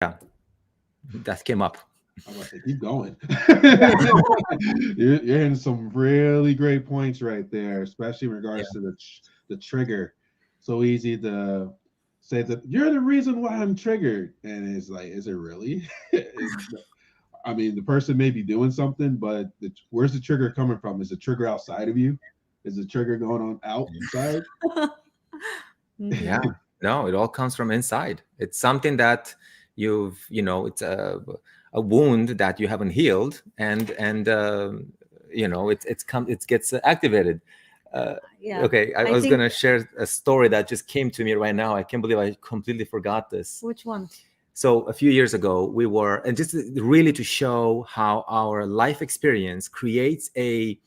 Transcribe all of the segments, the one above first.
Yeah, that came up. I'm gonna say, keep going. You're hitting some really great points right there, especially in Yeah. regards to the trigger. So easy to say that you're the reason why I'm triggered, and it's like, is it really? I mean, the person may be doing something, but where's the trigger coming from? Is the trigger outside of you? Is the trigger going on outside? Yeah. No, it all comes from inside. It's something that it's a wound that you haven't healed, and it gets activated. Uh, Yeah, okay, I I was think. gonna share a story that just came to me right now. I can't believe I completely forgot this. Which one? So a few years ago, we were, and just really to show how our life experience creates a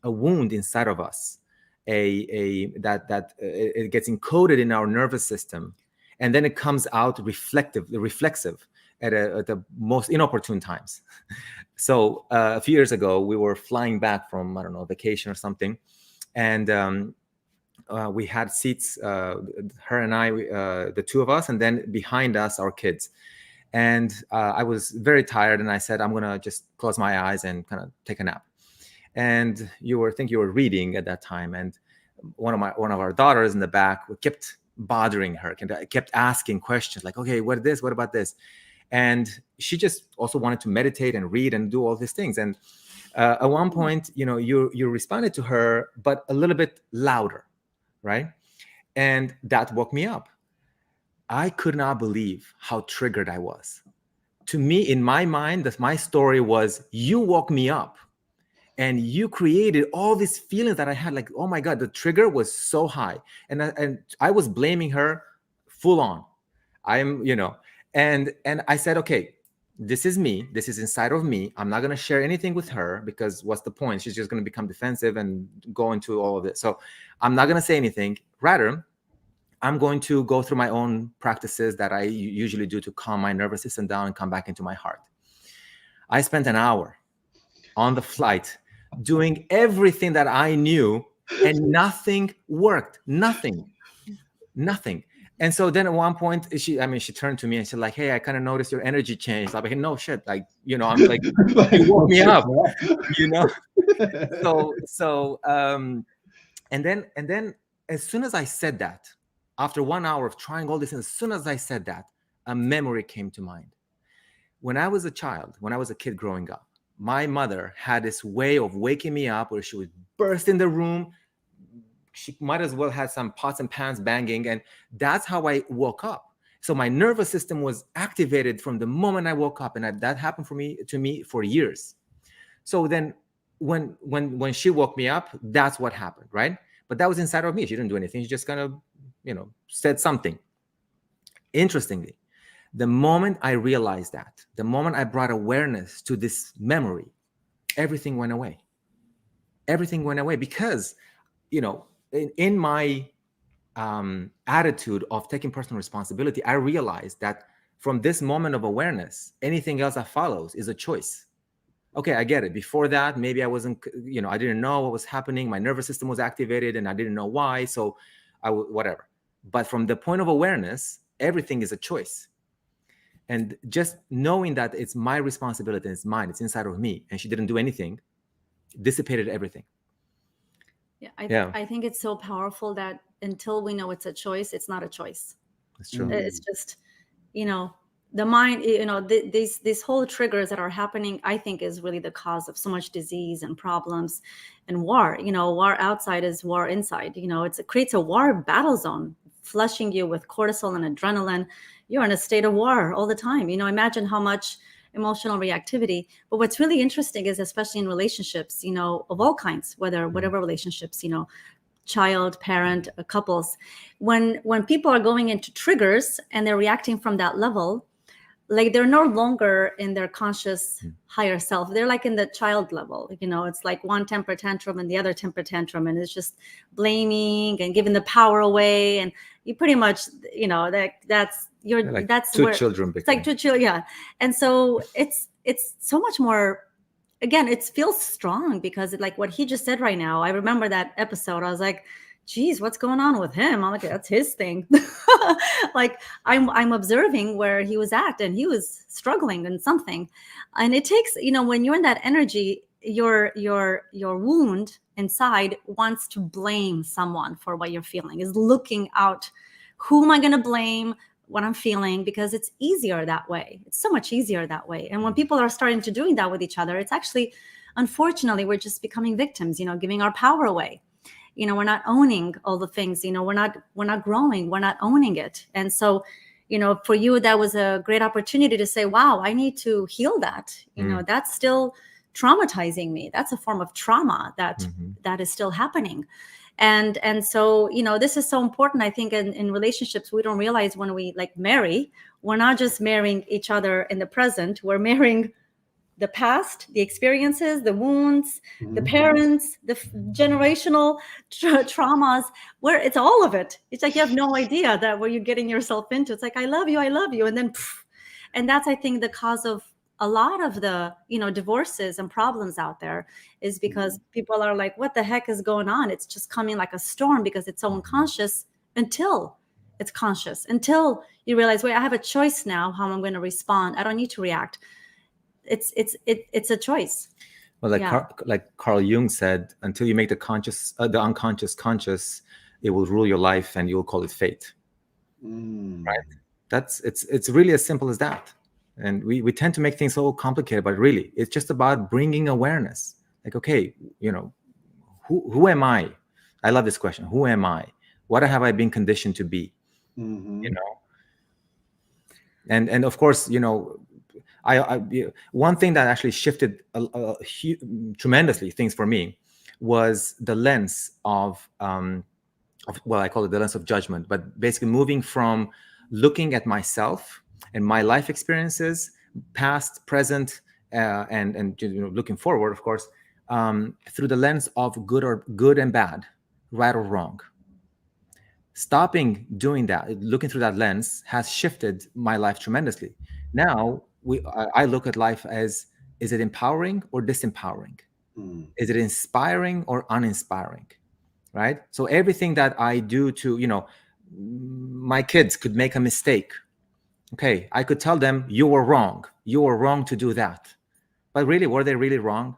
wound inside of us, it gets encoded in our nervous system, and then it comes out reflexive at the most inopportune times. So a few years ago, we were flying back from, I don't know, vacation or something, and we had seats, her and I, the two of us, and then behind us, our kids. And I was very tired, and I said, I'm gonna just close my eyes and kind of take a nap. And you were reading at that time, and one of our daughters in the back kept bothering her, kept asking questions like, okay, what about this? And she just also wanted to meditate and read and do all these things. And at one point, you responded to her, but a little bit louder, right? And that woke me up. I could not believe how triggered I was. To me, in my mind, that my story was, you woke me up and you created all these feelings that I had, like, oh my God, the trigger was so high. And I was blaming her full on. And I said, okay, this is me. This is inside of me. I'm not going to share anything with her, because what's the point? She's just going to become defensive and go into all of this. So I'm not going to say anything. Rather, I'm going to go through my own practices that I usually do to calm my nervous system down and come back into my heart. I spent an hour on the flight doing everything that I knew, and nothing worked. Nothing. And so then at one point, she turned to me and said, like, hey, I kind of noticed your energy changed. I'm like, no shit. Like, I'm like, you woke me up, and then as soon as I said that, after 1 hour of trying all this, and as soon as I said that, a memory came to mind. When I was a kid growing up, my mother had this way of waking me up where she would burst in the room. She might as well have some pots and pans banging. And that's how I woke up. So my nervous system was activated from the moment I woke up. And that happened to me for years. So then when she woke me up, that's what happened, right? But that was inside of me. She didn't do anything. She just kind of, said something. Interestingly, the moment I realized that, the moment I brought awareness to this memory, everything went away. Everything went away because, in my attitude of taking personal responsibility, I realized that from this moment of awareness, anything else that follows is a choice. Okay, I get it. Before that, maybe I wasn't, I didn't know what was happening. My nervous system was activated and I didn't know why. So whatever. But from the point of awareness, everything is a choice. And just knowing that it's my responsibility, it's mine, it's inside of me, and she didn't do anything, dissipated everything. Yeah, I think it's so powerful that until we know it's a choice, it's not a choice. That's true. It's just, the mind, these whole triggers that are happening, I think is really the cause of so much disease and problems and war. War outside is war inside. It creates a war battle zone, flushing you with cortisol and adrenaline. You're in a state of war all the time. Imagine how much emotional reactivity. But what's really interesting is, especially in relationships, of all kinds, whatever relationships, child, parent, couples, when people are going into triggers and they're reacting from that level, like they're no longer in their conscious higher self. They're like in the child level. It's like one temper tantrum and the other temper tantrum, and it's just blaming and giving the power away. And you pretty much, that's two children. It's like two children, yeah. And so it's so much more. Again, it feels strong because like what he just said right now. I remember that episode. I was like, geez, what's going on with him? I'm like, that's his thing. Like I'm observing where he was at, and he was struggling in something. And it takes, when you're in that energy, your wound inside wants to blame someone for what you're feeling, is looking out. Who am I going to blame what I'm feeling? Because it's easier that way. It's so much easier that way. And when people are starting to doing that with each other, it's actually, unfortunately, we're just becoming victims, giving our power away. We're not owning all the things, we're not growing, we're not owning it. And so, for you, that was a great opportunity to say, wow, I need to heal that. That's still traumatizing me. That's a form of trauma that is still happening. And so, this is so important. I think in relationships, we don't realize when we marry, we're not just marrying each other in the present, we're marrying the past, the experiences, the wounds, the parents, the generational traumas, where it's all of it. It's like you have no idea that what you're getting yourself into. It's like, I love you. And then, and that's, I think, the cause of a lot of the, divorces and problems out there, is because people are like, what the heck is going on? It's just coming like a storm because it's so unconscious, until it's conscious, until you realize, wait, I have a choice now how I'm going to respond. I don't need to react. It's a choice. Well, like Carl Jung said, until you make the unconscious conscious, it will rule your life, and you'll call it fate. Right? It's really as simple as that. And we tend to make things so complicated, but really, it's just about bringing awareness. Like, okay, who am I? I love this question. Who am I? What have I been conditioned to be? And of course, I one thing that actually shifted tremendously things for me was the lens of well, I call it the lens of judgment, but basically moving from looking at myself and my life experiences, past, present, and looking forward, of course, through the lens of good and bad, right or wrong. Stopping doing that, looking through that lens, has shifted my life tremendously. Now I look at life as, is it empowering or disempowering? Is it inspiring or uninspiring? Right? So everything that I do to, my kids could make a mistake. Okay, I could tell them, you were wrong. You were wrong to do that. But really, were they really wrong?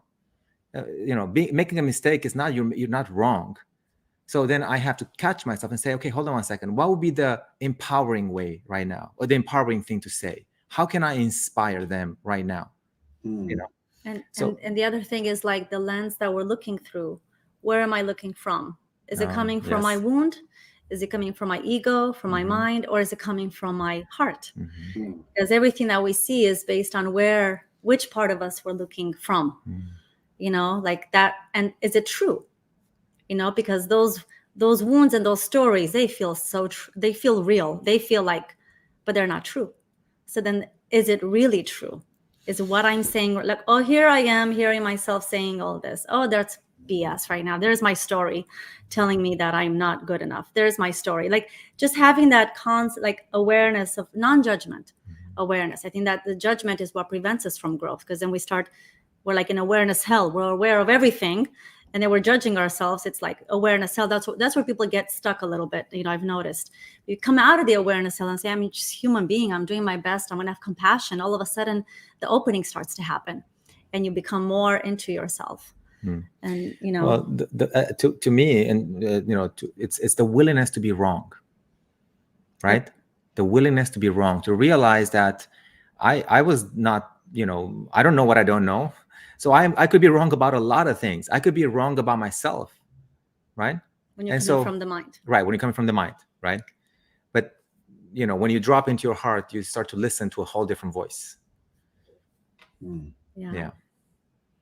Making a mistake is not, you're not wrong. So then I have to catch myself and say, okay, hold on one second. What would be the empowering way right now, or the empowering thing to say? How can I inspire them right now? And the other thing is, like, the lens that we're looking through. Where am I looking from? Is it coming from my wound? Is it coming from my ego, from my mind, or is it coming from my heart? Because everything that we see is based on which part of us we're looking from. Like that. And is it true? Because those wounds and those stories, they feel they feel real. They feel like, but they're not true. So then, is it really true? Is what I'm saying, like, oh, here I am hearing myself saying all this. Oh, that's BS right now. There's my story telling me that I'm not good enough. There's my story. Like, just having that awareness of non-judgment awareness. I think that the judgment is what prevents us from growth, because then we're like in awareness hell. We're aware of everything, and then we're judging ourselves. It's like awareness hell. That's where people get stuck a little bit. I've noticed. You come out of the awareness hell and say, I'm just a human being. I'm doing my best. I'm going to have compassion. All of a sudden, the opening starts to happen, and you become more into yourself. And well, to me, and it's the willingness to be wrong, right? The willingness to be wrong, to realize that I was not, I don't know what I don't know. So I could be wrong about a lot of things. I could be wrong about myself, right? When you're coming from the mind. Right, when you're coming from the mind, right? But, when you drop into your heart, you start to listen to a whole different voice. Yeah.